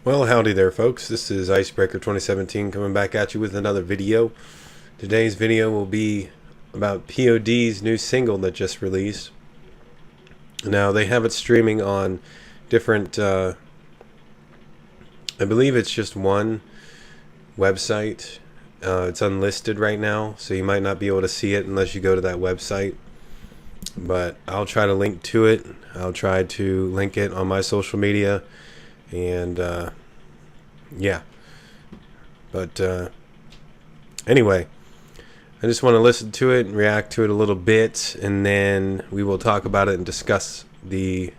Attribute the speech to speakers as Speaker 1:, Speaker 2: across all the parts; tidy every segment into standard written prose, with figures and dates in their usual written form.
Speaker 1: Well, howdy there, folks. This is Icebreaker 2017 coming back at you with another video. Today's video will be about POD's new single that just released. Now, they have it streaming on different, I believe it's just one website. It's unlisted right now, so you might not be able to see it unless you go to that website. But I'll try to link to it. I'll try to link it on my social media. And yeah, but anyway, I just want to listen to it and react to it a little bit, and then we will talk about it and discuss the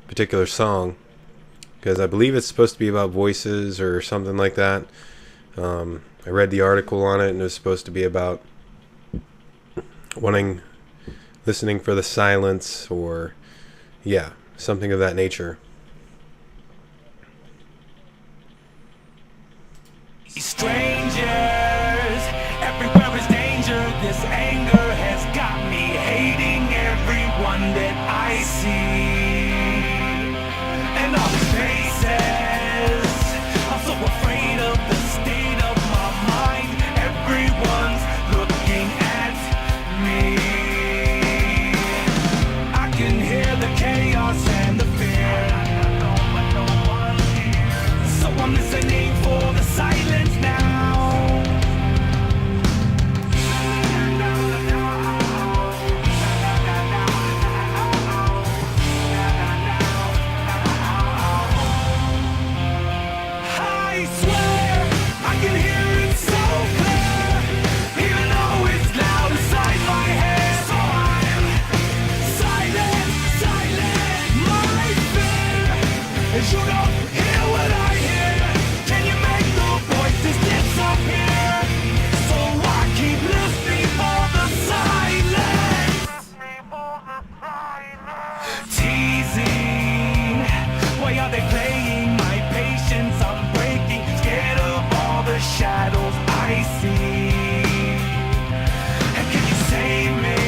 Speaker 1: particular song, because I believe it's supposed to be about voices or something like that. I read the article on it, and it was supposed to be about listening for the silence, or yeah, something of that nature.
Speaker 2: Strangers, everywhere is danger. This anger has got me hating everyone that I see. And all these faces, I'm so afraid of the state of my mind. Everyone's looking at me. I can hear the chaos and the fear, but no one's here. So I'm listening for the silence now. I swear I can hear it so clear, even though it's loud inside my head. So I'm silent, my fear. And you don't hear what I hear. Can you make the voices disappear? So I keep listening for the silence. Teasing, why are they playing my patience? I'm breaking, scared of all the shadows I see. And can you save me?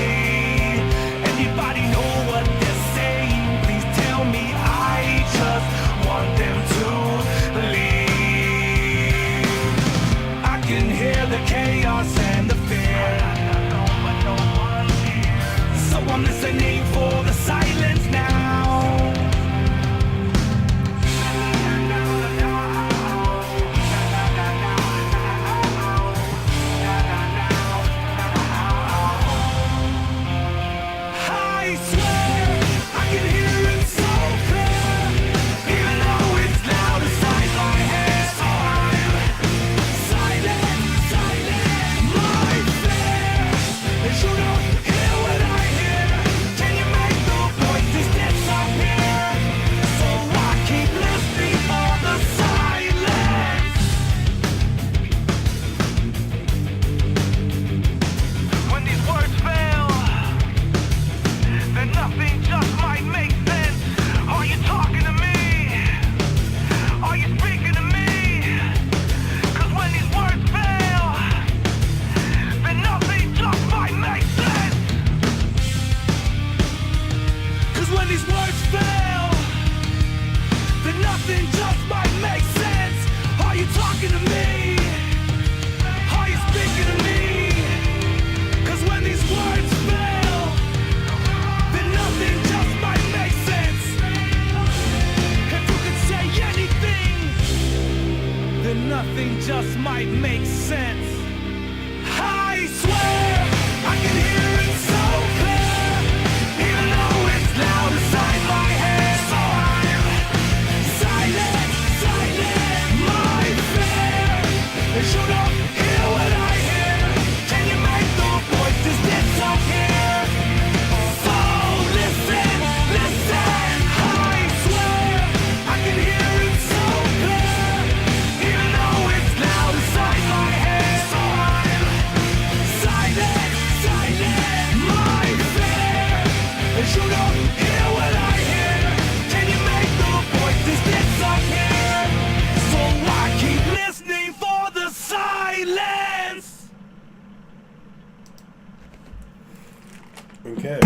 Speaker 2: Anybody know what they're saying? Please tell me. I just want them to leave. I can hear the chaos and the fear, but no one's here. So I'm listening for the silence now. I swear I can hear it so clear, even though it's loud inside my head. So I'm silent, my fear. And you don't hear what I hear. Can you make the voices disappear? So I keep listening for the silence. When these words fail, then nothing just might make sense. Are you talking to me? Are you speaking to me? 'Cause when these words fail, then nothing just might make sense. 'Cause when these words fail, then nothing just might make sense. Are you talking to me? Are you speaking to me? 'Cause when these words fail, then nothing just might make sense. If you could say anything, then nothing just might make sense. I swear I can hear it so clear, even though it's loud inside my head. So I'm silent, my fear. And you don't hear what I hear. Can you make the voices disappear? So listen, I swear I can hear it so clear, even though it's loud inside my head. So I'm silent, my fear. And you don't hear what I hear. Can you make the voices disappear? So I keep listening for the silence.
Speaker 1: Okay.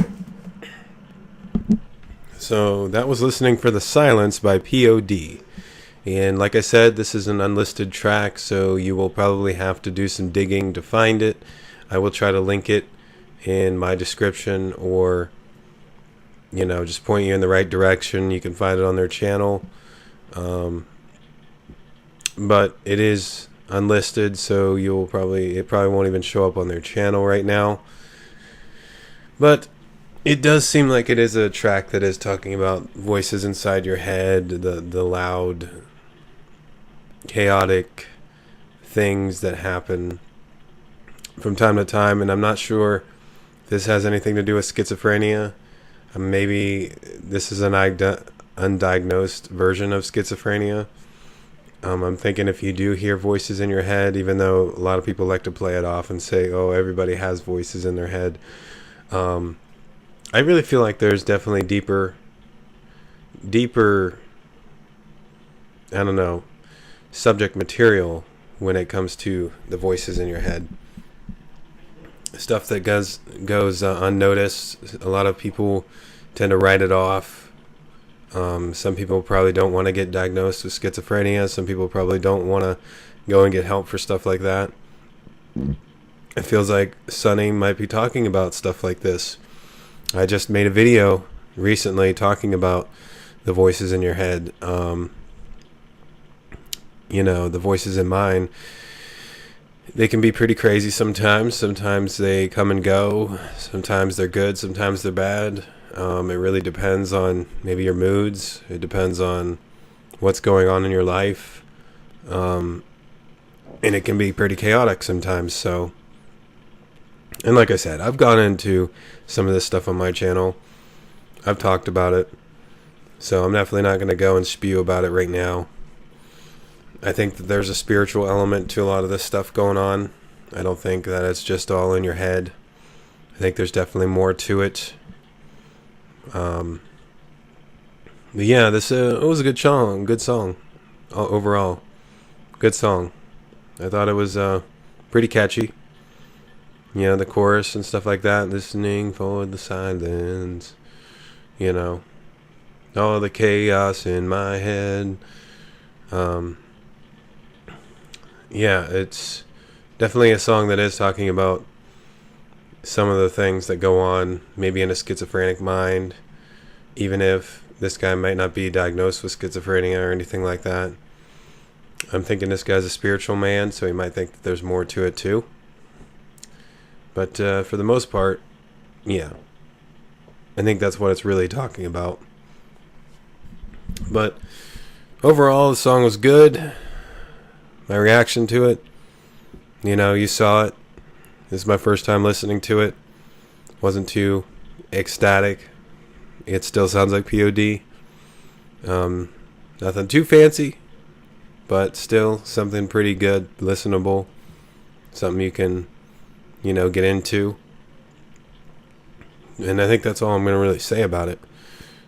Speaker 1: So that was Listening for the Silence by POD. And like I said, this is an unlisted track, so you will probably have to do some digging to find it. I will try to link it in my description, or just point you in the right direction. You can find it on their channel. But it is unlisted, so it probably won't even show up on their channel right now. But it does seem like it is a track that is talking about voices inside your head, the loud, chaotic things that happen from time to time. And I'm not sure if this has anything to do with schizophrenia. Maybe this is an undiagnosed version of schizophrenia. I'm thinking if you do hear voices in your head, even though a lot of people like to play it off and say, oh, everybody has voices in their head. I really feel like there's definitely deeper, I don't know, subject material when it comes to the voices in your head. Stuff that goes unnoticed. A lot of people tend to write it off. Some people probably don't want to get diagnosed with schizophrenia. Some people probably don't want to go and get help for stuff like that. It feels like Sonny might be talking about stuff like this. I just made a video recently talking about the voices in your head. The voices in mine, they can be pretty crazy sometimes. Sometimes they come and go. Sometimes they're good. Sometimes they're bad. It really depends on maybe your moods. It depends on what's going on in your life. And it can be pretty chaotic sometimes. So, and like I said, I've gone into some of this stuff on my channel. I've talked about it. So I'm definitely not going to go and spew about it right now. I think that there's a spiritual element to a lot of this stuff going on. I don't think that it's just all in your head. I think there's definitely more to it. But yeah, it was a good song overall. Good song. I thought it was pretty catchy. The chorus and stuff like that. Listening for the silence. All the chaos in my head. Yeah, it's definitely a song that is talking about some of the things that go on maybe in a schizophrenic mind, even if this guy might not be diagnosed with schizophrenia or anything like that. I'm thinking this guy's a spiritual man, so he might think that there's more to it too. But for the most part, yeah, I think that's what it's really talking about. But overall, the song was good. My reaction to it, you saw it. This is my first time listening to it. Wasn't too ecstatic. It still sounds like POD. Nothing too fancy, but still something pretty good, listenable. Something you can, get into. And I think that's all I'm going to really say about it.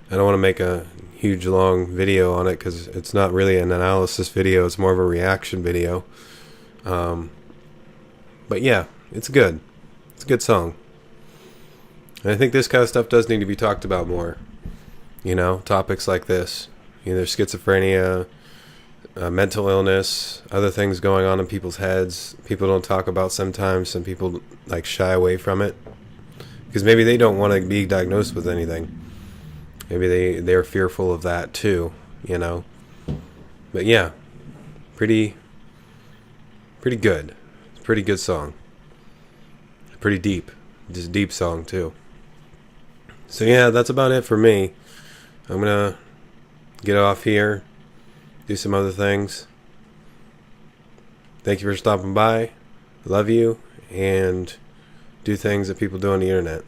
Speaker 1: I don't want to make a huge long video on it because it's not really an analysis video. It's more of a reaction video. But yeah, it's good. It's a good song. And I think this kind of stuff does need to be talked about more. Topics like this. Either schizophrenia, mental illness, other things going on in people's heads. People don't talk about sometimes. Some people shy away from it. Because maybe they don't want to be diagnosed with anything. Maybe they're fearful of that too, But yeah, pretty good. It's a pretty good song. Pretty deep. Just a deep song too. So yeah, that's about it for me. I'm going to get off here, do some other things. Thank you for stopping by. Love you, and do things that people do on the internet,